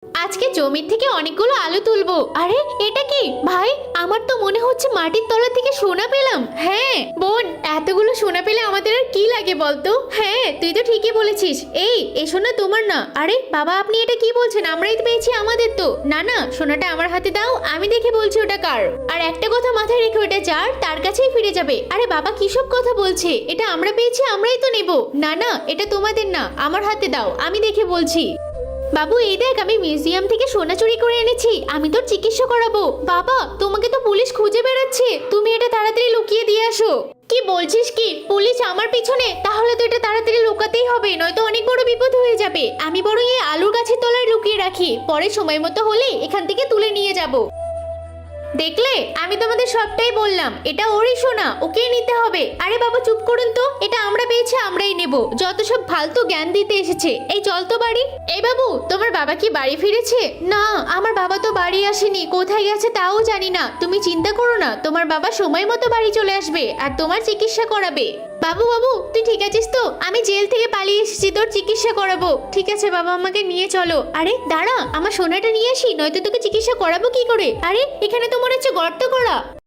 আজকে জমির থেকে অনেকগুলো আলু তুলবো। আরে এটা কি ভাই? আমার তো মনে হচ্ছে মাটির তলা থেকে সোনা পেলাম। হ্যাঁ বোন, এতগুলো সোনা পেলে আমাদের আর কি লাগে বলতো? হ্যাঁ তুই তো ঠিকই বলেছিস। এই সোনা তোমার না। আরে বাবা, আপনি এটা কি বলছেন? আমরাই তো পেয়েছি, আমাদের তো। না না, সোনাটা আমার হাতে দাও, আমি দেখে বলছি ওটা কার। আর একটা কথা মাথায় রেখে, ওটা যার তার কাছেই ফিরে যাবে। আরে বাবা কিসব কথা বলছে? এটা আমরা পেয়েছি, আমরাই তো নেব। না না, এটা তোমাদের না, আমার হাতে দাও, আমি দেখে বলছি। বাবু এই দেখ, আমি মিউজিয়াম থেকে সোনা চুরি করে এনেছি, আমি তোর চিকিৎসা করাবো। বাবা তোমাকে তো পুলিশ খুঁজে বেড়াচ্ছে, তুমি এটা তাড়াতাড়ি লুকিয়ে দিয়ে আসো। কি বলছিস কি? পুলিশ আমার পিছনে? তাহলে তো এটা তাড়াতাড়ি লুকাতেই হবে, নয়তো অনেক বড় বিপদ হয়ে যাবে। আমি বরং এই আলুর গাছের তলায় লুকিয়ে রাখি, পরে সময় মতো হলে এখান থেকে তুলে নিয়ে যাব। দেখলে, আমি তোমাদের সবটাই বললাম, এটা ওরই সোনা, ওকেই নিতে হবে। আরে বাবা চুপ করুন তো, এটা আমরা পেয়েছি, আমরাই নেব। যত সব ফালতু জ্ঞান দিতে এসেছে। এই চল তো বাড়ি। এই বাবু, তোমার বাবা কি বাড়ি ফিরেছে? না, আমার বাবা তো বাড়ি আসেনি, কোথায় গেছে তাও জানি না। তুমি চিন্তা করো না, তোমার বাবা সময় মতো বাড়ি চলে আসবে আর তোমার চিকিৎসা করাবে। বাবু বাবু, তুই ঠিক আছিস তো? আমি জেল থেকে পালিয়ে এসেছি, তোর চিকিৎসা করাবো। ঠিক আছে বাবা, আমাকে নিয়ে চলো। আরে দাঁড়া, আমার সোনাটা নিয়ে আসি, নয়তো তোকে চিকিৎসা করাবো কি করে? আরে এখানে তো মনে হচ্ছে গর্ত করা।